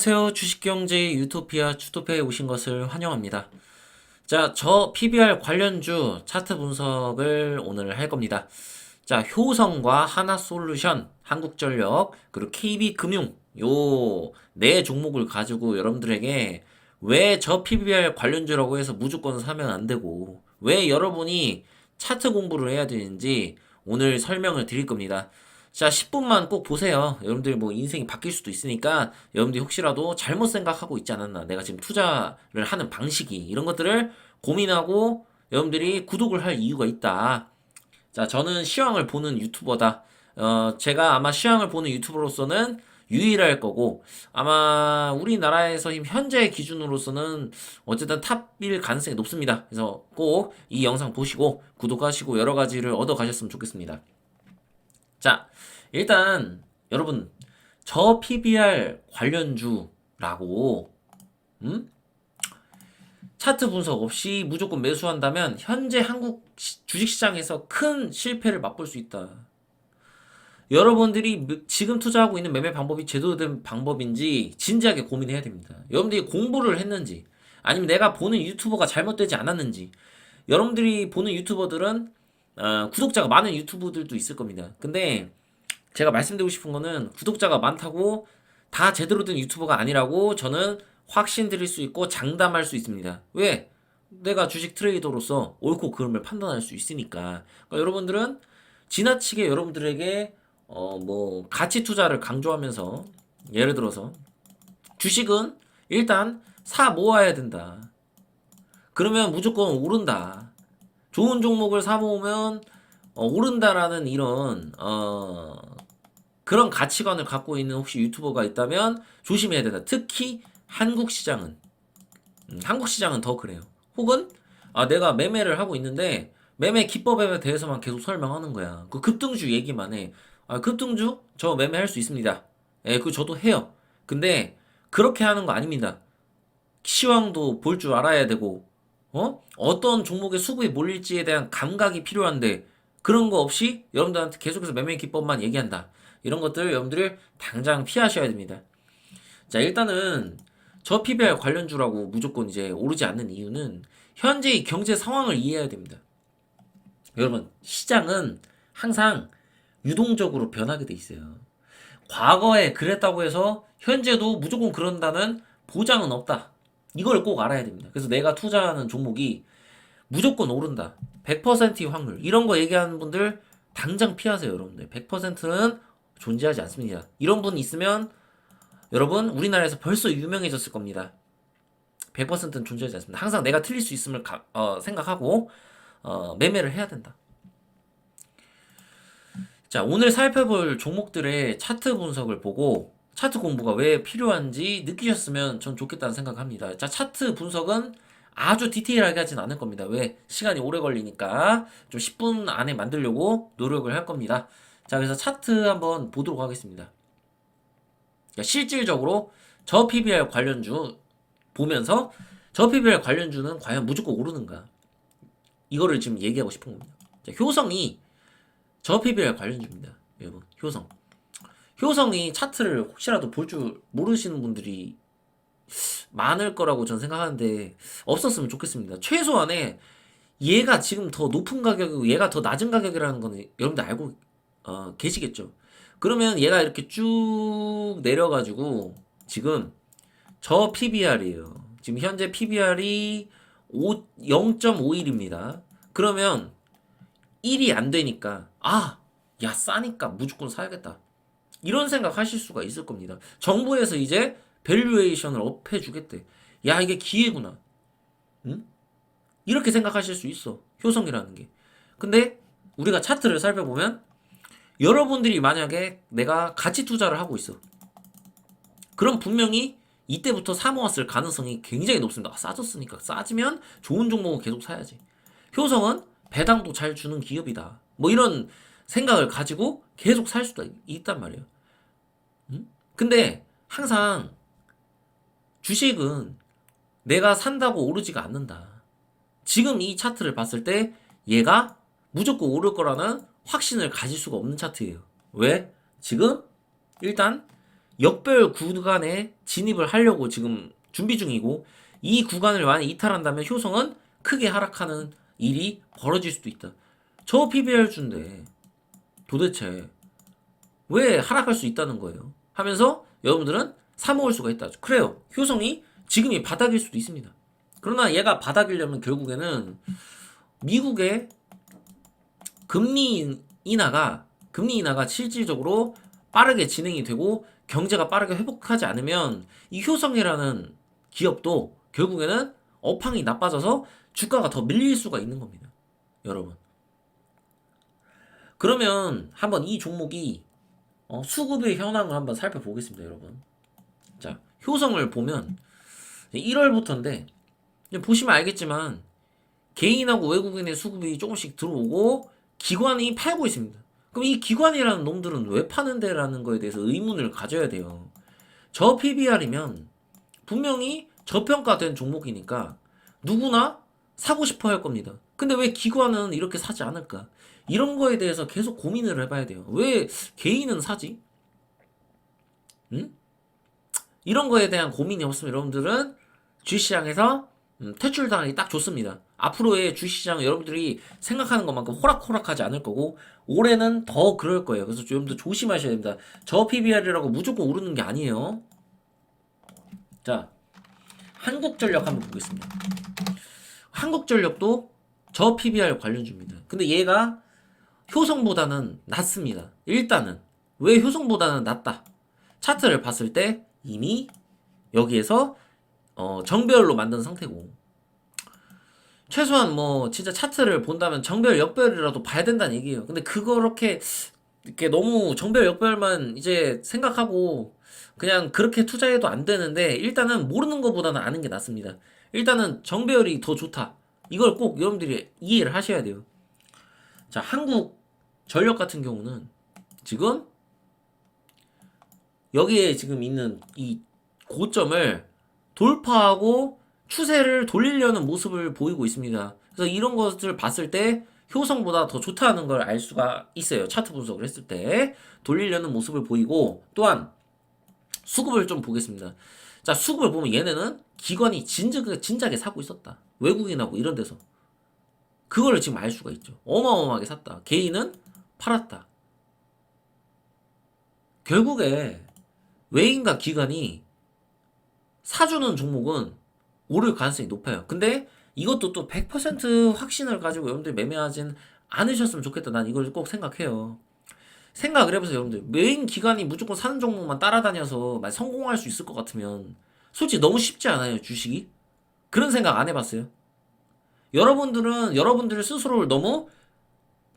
안녕하세요. 주식경제 유토피아 주토피아에 오신 것을 환영합니다. 자, 저 PBR 관련주 차트 분석을 오늘 할 겁니다. 자, 효성과 하나솔루션, 한국전력, 그리고 KB금융 요 네 종목을 가지고 여러분들에게 왜 저 PBR 관련주라고 해서 무조건 사면 안 되고 왜 여러분이 차트 공부를 해야 되는지 오늘 설명을 드릴 겁니다. 자, 10분만 꼭 보세요. 여러분들 뭐 인생이 바뀔 수도 있으니까 여러분들이 혹시라도 잘못 생각하고 있지 않았나. 내가 지금 투자를 하는 방식이 이런 것들을 고민하고 여러분들이 구독을 할 이유가 있다. 자, 저는 시황을 보는 유튜버다. 제가 아마 시황을 보는 유튜버로서는 유일할 거고, 아마 우리나라에서 현재 기준으로서는 어쨌든 탑일 가능성이 높습니다. 그래서 꼭 이 영상 보시고 구독하시고 여러 가지를 얻어 가셨으면 좋겠습니다. 자, 일단 여러분 저 PBR 관련주라고 차트 분석 없이 무조건 매수한다면 현재 한국 주식시장에서 큰 실패를 맛볼 수 있다. 여러분들이 지금 투자하고 있는 매매 방법이 제대로 된 방법인지 진지하게 고민해야 됩니다. 여러분들이 공부를 했는지 아니면 내가 보는 유튜버가 잘못되지 않았는지 여러분들이 보는 유튜버들은 구독자가 많은 유튜브들도 있을 겁니다. 근데 제가 말씀드리고 싶은 거는 구독자가 많다고 다 제대로 된 유튜버가 아니라고 저는 확신드릴 수 있고 장담할 수 있습니다. 왜? 내가 주식 트레이더로서 옳고 그름을 판단할 수 있으니까. 그러니까 여러분들은 지나치게 여러분들에게 뭐 가치 투자를 강조하면서 예를 들어서 주식은 일단 사 모아야 된다. 그러면 무조건 오른다. 좋은 종목을 사 모으면 오른다라는 이런 그런 가치관을 갖고 있는 혹시 유튜버가 있다면 조심해야 된다. 특히 한국 시장은 더 그래요. 혹은 내가 매매를 하고 있는데 매매 기법에 대해서만 계속 설명하는 거야. 그 급등주 얘기만 해. 급등주 저 매매할 수 있습니다. 예, 그 저도 해요. 근데 그렇게 하는 거 아닙니다. 시황도 볼 줄 알아야 되고, 어떤 종목의 수급이 몰릴지에 대한 감각이 필요한데, 그런 거 없이 여러분들한테 계속해서 매매 기법만 얘기한다. 이런 것들 여러분들이 당장 피하셔야 됩니다. 자, 일단은 저 PBR 관련주라고 무조건 이제 오르지 않는 이유는 현재의 경제 상황을 이해해야 됩니다. 여러분, 시장은 항상 유동적으로 변하게 돼 있어요. 과거에 그랬다고 해서 현재도 무조건 그런다는 보장은 없다. 이걸 꼭 알아야 됩니다. 그래서 내가 투자하는 종목이 무조건 오른다. 100%의 확률. 이런 거 얘기하는 분들 당장 피하세요, 여러분들. 100%는 존재하지 않습니다. 이런 분 있으면 여러분 우리나라에서 벌써 유명해졌을 겁니다. 100%는 존재하지 않습니다. 항상 내가 틀릴 수 있음을 생각하고 매매를 해야 된다. 자, 오늘 살펴볼 종목들의 차트 분석을 보고 차트 공부가 왜 필요한지 느끼셨으면 전 좋겠다는 생각합니다. 자, 차트 분석은 아주 디테일하게 하진 않을 겁니다. 왜? 시간이 오래 걸리니까 좀 10분 안에 만들려고 노력을 할 겁니다. 자, 그래서 차트 한번 보도록 하겠습니다. 자, 실질적으로 저 PBR 관련주 보면서 저 PBR 관련주는 과연 무조건 오르는가? 이거를 지금 얘기하고 싶은 겁니다. 자, 효성이 저 PBR 관련주입니다. 여러분, 효성이 차트를 혹시라도 볼 줄 모르시는 분들이 많을 거라고 저는 생각하는데 없었으면 좋겠습니다. 최소한에 얘가 지금 더 높은 가격이고 얘가 더 낮은 가격이라는 거는 여러분들 알고 계시겠죠? 그러면 얘가 이렇게 쭉 내려가지고 지금 저 PBR이에요. 지금 현재 PBR이 0.51입니다. 그러면 1이 안 되니까 야 싸니까 무조건 사야겠다. 이런 생각 하실 수가 있을 겁니다. 정부에서 이제 밸류에이션을 업 해주겠대. 야 이게 기회구나. 응? 이렇게 생각하실 수 있어. 효성이라는 게. 근데 우리가 차트를 살펴보면 여러분들이 만약에 내가 가치 투자를 하고 있어. 그럼 분명히 이때부터 사 모았을 가능성이 굉장히 높습니다. 싸졌으니까 싸지면 좋은 종목은 계속 사야지. 효성은 배당도 잘 주는 기업이다. 뭐 이런 생각을 가지고 계속 살 수도 있단 말이에요. 근데 항상 주식은 내가 산다고 오르지가 않는다. 지금 이 차트를 봤을 때 얘가 무조건 오를 거라는 확신을 가질 수가 없는 차트예요. 왜? 지금 일단 역별 구간에 진입을 하려고 지금 준비 중이고, 이 구간을 만약 이탈한다면 효성은 크게 하락하는 일이 벌어질 수도 있다. 저 PBR주인데 도대체 왜 하락할 수 있다는 거예요. 하면서 여러분들은 사모을 수가 있다. 그래요. 효성이 지금이 바닥일 수도 있습니다. 그러나 얘가 바닥이려면 결국에는 미국의 금리 인하가 실질적으로 빠르게 진행이 되고 경제가 빠르게 회복하지 않으면 이 효성이라는 기업도 결국에는 업황이 나빠져서 주가가 더 밀릴 수가 있는 겁니다. 여러분. 그러면 한번 이 종목이 수급의 현황을 한번 살펴보겠습니다, 여러분. 자, 효성을 보면 1월부터인데 보시면 알겠지만 개인하고 외국인의 수급이 조금씩 들어오고 기관이 팔고 있습니다. 그럼 이 기관이라는 놈들은 왜 파는데라는 거에 대해서 의문을 가져야 돼요. 저 PBR이면 분명히 저평가된 종목이니까 누구나 사고 싶어 할 겁니다. 근데 왜 기관은 이렇게 사지 않을까? 이런 거에 대해서 계속 고민을 해봐야 돼요. 왜 개인은 사지? 응? 이런 거에 대한 고민이 없으면 여러분들은 주식시장에서 퇴출당하기 딱 좋습니다. 앞으로의 주식시장은 여러분들이 생각하는 것만큼 호락호락하지 않을 거고 올해는 더 그럴 거예요. 그래서 여러분들 조심하셔야 됩니다. 저 PBR이라고 무조건 오르는 게 아니에요. 자, 한국전력 한번 보겠습니다. 한국전력도 저 PBR 관련주입니다. 근데 얘가 효성보다는 낮습니다. 일단은 왜 효성보다는 낮다? 차트를 봤을 때 이미 여기에서 정배열로 만든 상태고 최소한 뭐 진짜 차트를 본다면 정배열 역배열이라도 봐야 된다는 얘기예요. 근데 그렇게 이렇게 너무 정배열 역배열만 이제 생각하고 그냥 그렇게 투자해도 안 되는데 일단은 모르는 것보다는 아는 게 낫습니다. 일단은 정배열이 더 좋다. 이걸 꼭 여러분들이 이해를 하셔야 돼요. 자, 한국전력 같은 경우는 지금 여기에 지금 있는 이 고점을 돌파하고 추세를 돌리려는 모습을 보이고 있습니다. 그래서 이런 것을 봤을 때 효성보다 더 좋다는 걸 알 수가 있어요. 차트 분석을 했을 때 돌리려는 모습을 보이고 또한 수급을 좀 보겠습니다. 자, 수급을 보면 얘네는 기관이 진작에 사고 있었다. 외국인하고 이런 데서. 그거를 지금 알 수가 있죠. 어마어마하게 샀다. 개인은 팔았다. 결국에 외인과 기관이 사주는 종목은 오를 가능성이 높아요. 근데 이것도 또 100% 확신을 가지고 여러분들 매매하진 않으셨으면 좋겠다. 난 이걸 꼭 생각해요. 생각을 해보세요, 여러분들. 메인 기관이 무조건 사는 종목만 따라다녀서 성공할 수 있을 것 같으면 솔직히 너무 쉽지 않아요, 주식이? 그런 생각 안 해봤어요? 여러분들은 여러분들 스스로를 너무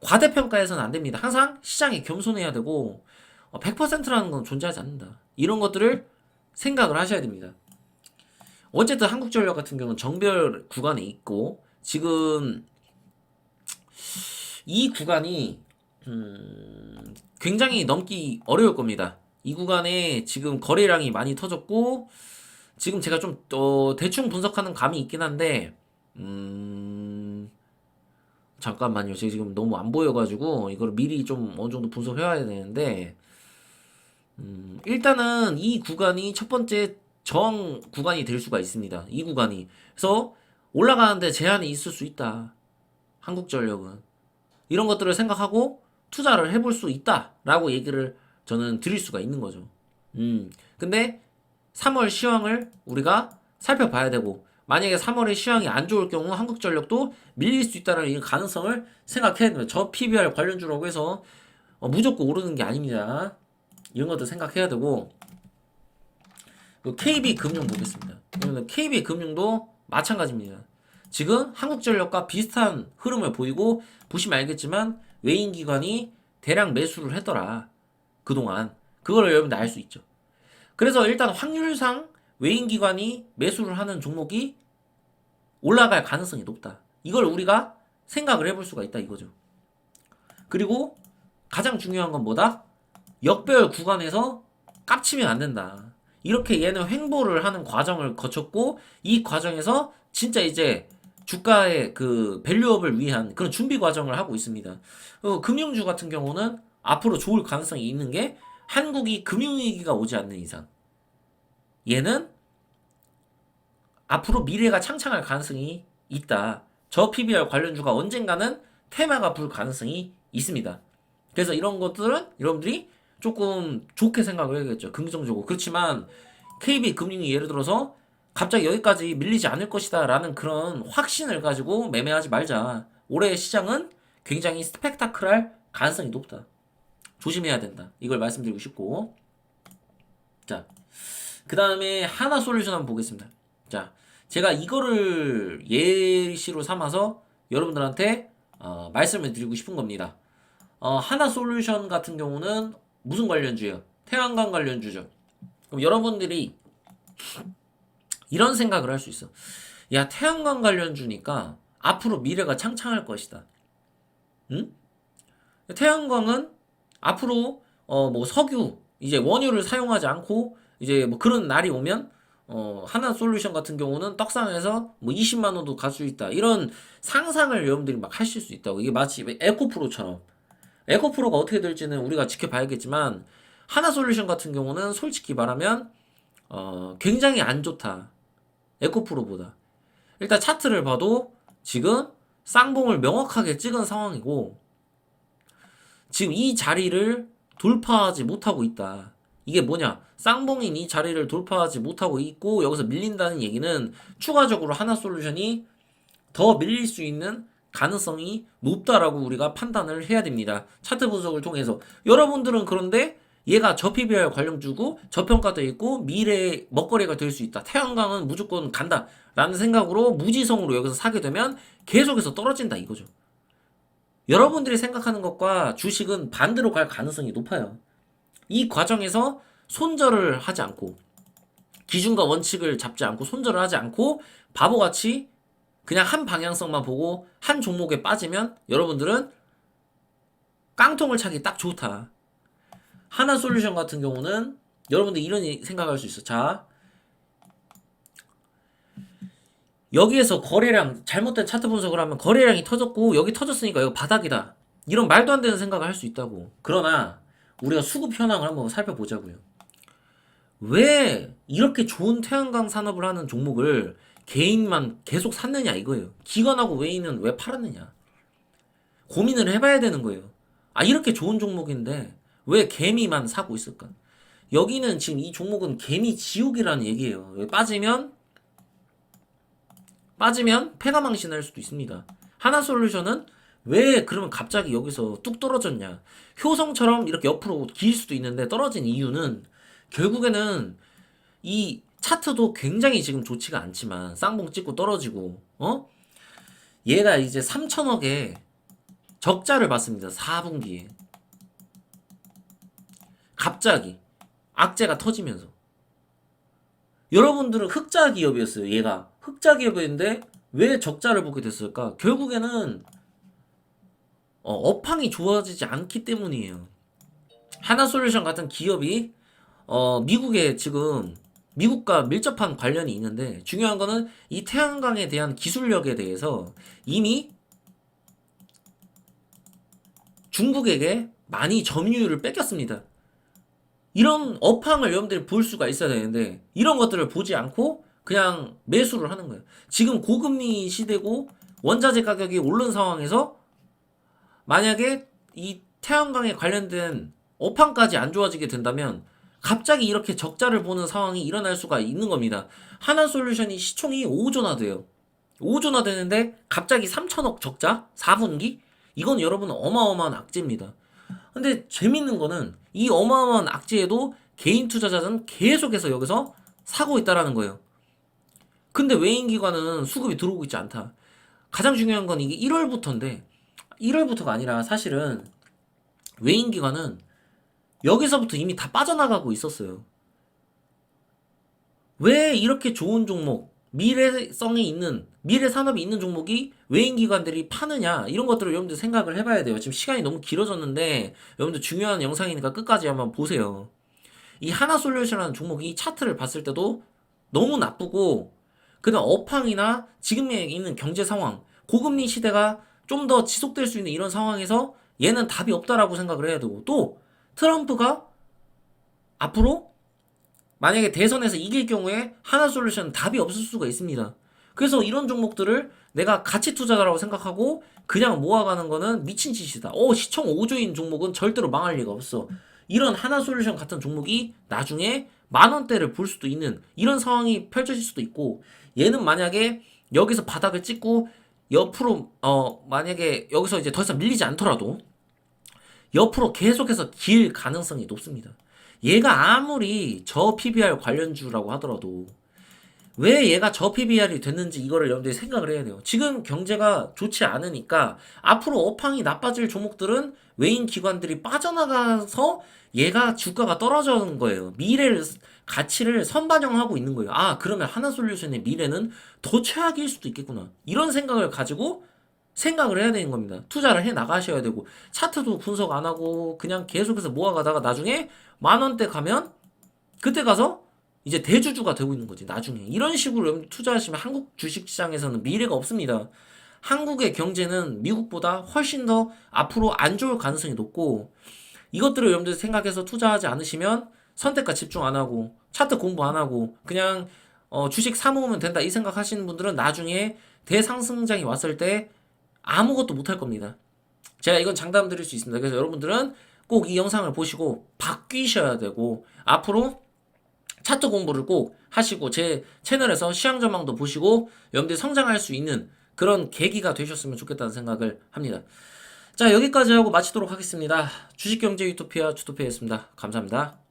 과대평가해서는 안 됩니다. 항상 시장에 겸손해야 되고 100%라는 건 존재하지 않는다. 이런 것들을 생각을 하셔야 됩니다. 어쨌든 한국전력 같은 경우는 정별 구간에 있고 지금 이 구간이 굉장히 넘기 어려울 겁니다. 이 구간에 지금 거래량이 많이 터졌고 지금 제가 좀 대충 분석하는 감이 있긴 한데 잠깐만요. 제가 지금 너무 안 보여가지고 이걸 미리 좀 어느 정도 분석해와야 되는데 일단은 이 구간이 첫 번째 저항 구간이 될 수가 있습니다. 이 구간이. 그래서 올라가는데 제한이 있을 수 있다. 한국전력은. 이런 것들을 생각하고 투자를 해볼 수 있다라고 얘기를 저는 드릴 수가 있는 거죠. 근데 3월 시황을 우리가 살펴봐야 되고 만약에 3월에 시황이 안 좋을 경우 한국전력도 밀릴 수 있다는 이 가능성을 생각해야 됩니다. 저 PBR 관련주라고 해서 무조건 오르는 게 아닙니다. 이런 것도 생각해야 되고 KB금융 보겠습니다. 그러면 KB금융도 마찬가지입니다. 지금 한국전력과 비슷한 흐름을 보이고 보시면 알겠지만 외인기관이 대량 매수를 했더라. 그동안. 그걸 여러분들 알 수 있죠. 그래서 일단 확률상 외인기관이 매수를 하는 종목이 올라갈 가능성이 높다. 이걸 우리가 생각을 해볼 수가 있다 이거죠. 그리고 가장 중요한 건 뭐다? 역별 구간에서 깝치면 안 된다. 이렇게 얘는 횡보를 하는 과정을 거쳤고 이 과정에서 진짜 이제 주가의 그 밸류업을 위한 그런 준비 과정을 하고 있습니다. 금융주 같은 경우는 앞으로 좋을 가능성이 있는 게 한국이 금융위기가 오지 않는 이상 얘는 앞으로 미래가 창창할 가능성이 있다. 저 PBR 관련주가 언젠가는 테마가 불 가능성이 있습니다. 그래서 이런 것들은 여러분들이 조금 좋게 생각을 해야겠죠. 긍정적으로. 그렇지만 KB금융이 예를 들어서 갑자기 여기까지 밀리지 않을 것이다 라는 그런 확신을 가지고 매매하지 말자. 올해 시장은 굉장히 스펙타클할 가능성이 높다. 조심해야 된다. 이걸 말씀드리고 싶고. 자, 그 다음에 하나솔루션 한번 보겠습니다. 자, 제가 이거를 예시로 삼아서 여러분들한테 말씀을 드리고 싶은 겁니다. 하나솔루션 같은 경우는 무슨 관련주예요? 태양광 관련주죠. 그럼 여러분들이 이런 생각을 할 수 있어. 야, 태양광 관련주니까 앞으로 미래가 창창할 것이다. 응? 태양광은 앞으로 뭐 석유 이제 원유를 사용하지 않고 이제 뭐 그런 날이 오면 하나솔루션 같은 경우는 떡상해서 뭐 20만 원도 갈 수 있다. 이런 상상을 여러분들이 막 하실 수 있다고. 이게 마치 에코프로처럼. 에코프로가 어떻게 될지는 우리가 지켜봐야겠지만 하나솔루션 같은 경우는 솔직히 말하면 굉장히 안 좋다. 에코프로보다. 일단 차트를 봐도 지금 쌍봉을 명확하게 찍은 상황이고 지금 이 자리를 돌파하지 못하고 있다. 이게 뭐냐? 쌍봉인 이 자리를 돌파하지 못하고 있고 여기서 밀린다는 얘기는 추가적으로 하나솔루션이 더 밀릴 수 있는 가능성이 높다라고 우리가 판단을 해야 됩니다. 차트 분석을 통해서. 여러분들은 그런데 얘가 저PBR 관련주고 저평가되어 있고 미래의 먹거리가 될 수 있다. 태양광은 무조건 간다. 라는 생각으로 무지성으로 여기서 사게 되면 계속해서 떨어진다 이거죠. 여러분들이 생각하는 것과 주식은 반대로 갈 가능성이 높아요. 이 과정에서 손절을 하지 않고 기준과 원칙을 잡지 않고 손절을 하지 않고 바보같이 그냥 한 방향성만 보고 한 종목에 빠지면 여러분들은 깡통을 차기 딱 좋다. 하나솔루션 같은 경우는 여러분들 이런 생각할 수 있어. 자, 여기에서 거래량 잘못된 차트 분석을 하면 거래량이 터졌고 여기 터졌으니까 이거 바닥이다. 이런 말도 안 되는 생각을 할 수 있다고. 그러나 우리가 수급 현황을 한번 살펴보자고요. 왜 이렇게 좋은 태양광 산업을 하는 종목을 개인만 계속 샀느냐 이거예요. 기관하고 외인은 왜 팔았느냐. 고민을 해봐야 되는 거예요. 아, 이렇게 좋은 종목인데 왜 개미만 사고 있을까? 여기는 지금 이 종목은 개미 지옥이라는 얘기예요. 여기 빠지면 폐가망신할 수도 있습니다. 하나솔루션은 왜 그러면 갑자기 여기서 뚝 떨어졌냐? 효성처럼 이렇게 옆으로 길 수도 있는데 떨어진 이유는 결국에는 이 차트도 굉장히 지금 좋지가 않지만 쌍봉 찍고 떨어지고 얘가 이제 3천억에 적자를 봤습니다. 4분기에 갑자기 악재가 터지면서 여러분들은 흑자 기업이었어요. 얘가 흑자 기업이었는데 왜 적자를 보게 됐을까? 결국에는 업황이 좋아지지 않기 때문이에요. 하나솔루션 같은 기업이 미국에 지금 미국과 밀접한 관련이 있는데 중요한 거는 이 태양광에 대한 기술력에 대해서 이미 중국에게 많이 점유율을 뺏겼습니다. 이런 업황을 여러분들이 볼 수가 있어야 되는데 이런 것들을 보지 않고 그냥 매수를 하는 거예요. 지금 고금리 시대고 원자재 가격이 오른 상황에서 만약에 이 태양광에 관련된 업황까지 안 좋아지게 된다면 갑자기 이렇게 적자를 보는 상황이 일어날 수가 있는 겁니다. 하나솔루션이 시총이 5조나 돼요. 5조나 되는데 갑자기 3천억 적자? 4분기? 이건 여러분 어마어마한 악재입니다. 근데 재밌는 거는 이 어마어마한 악재에도 개인 투자자는 계속해서 여기서 사고 있다라는 거예요. 근데 외인기관은 수급이 들어오고 있지 않다. 가장 중요한 건 이게 1월부터인데 1월부터가 아니라 사실은 외인기관은 여기서부터 이미 다 빠져나가고 있었어요. 왜 이렇게 좋은 종목, 미래성이 있는, 미래 산업이 있는 종목이 외인기관들이 파느냐, 이런 것들을 여러분들 생각을 해봐야 돼요. 지금 시간이 너무 길어졌는데, 여러분들 중요한 영상이니까 끝까지 한번 보세요. 이 하나솔루션이라는 종목이 차트를 봤을 때도 너무 나쁘고, 그다음 업황이나 지금에 있는 경제 상황, 고금리 시대가 좀 더 지속될 수 있는 이런 상황에서 얘는 답이 없다라고 생각을 해야 되고, 또 트럼프가 앞으로 만약에 대선에서 이길 경우에 하나솔루션 답이 없을 수가 있습니다. 그래서 이런 종목들을 내가 가치 투자자라고 생각하고 그냥 모아가는 거는 미친 짓이다. 시총 5조인 종목은 절대로 망할 리가 없어. 이런 하나솔루션 같은 종목이 나중에 만 원대를 볼 수도 있는 이런 상황이 펼쳐질 수도 있고, 얘는 만약에 여기서 바닥을 찍고 옆으로 만약에 여기서 이제 더 이상 밀리지 않더라도 옆으로 계속해서 길 가능성이 높습니다. 얘가 아무리 저 PBR 관련주라고 하더라도 왜 얘가 저 PBR이 됐는지 이거를 여러분들이 생각을 해야 돼요. 지금 경제가 좋지 않으니까 앞으로 업황이 나빠질 종목들은 외인 기관들이 빠져나가서 얘가 주가가 떨어지는 거예요. 미래를 가치를 선반영하고 있는 거예요. 그러면 하나솔루션의 미래는 더 최악일 수도 있겠구나. 이런 생각을 가지고 생각을 해야 되는 겁니다. 투자를 해 나가셔야 되고, 차트도 분석 안 하고 그냥 계속해서 모아가다가 나중에 만 원대 가면 그때 가서 이제 대주주가 되고 있는 거지. 나중에 이런 식으로 여러분 투자하시면 한국 주식시장에서는 미래가 없습니다. 한국의 경제는 미국보다 훨씬 더 앞으로 안 좋을 가능성이 높고, 이것들을 여러분들 생각해서 투자하지 않으시면 선택과 집중 안 하고 차트 공부 안 하고 그냥 주식 사 모으면 된다 이 생각하시는 분들은 나중에 대상승장이 왔을 때 아무것도 못할 겁니다. 제가 이건 장담 드릴 수 있습니다. 그래서 여러분들은 꼭 이 영상을 보시고 바뀌셔야 되고, 앞으로 차트 공부를 꼭 하시고 제 채널에서 시황 전망도 보시고 여러분들이 성장할 수 있는 그런 계기가 되셨으면 좋겠다는 생각을 합니다. 자, 여기까지 하고 마치도록 하겠습니다. 주식경제 유토피아 주토피아였습니다. 감사합니다.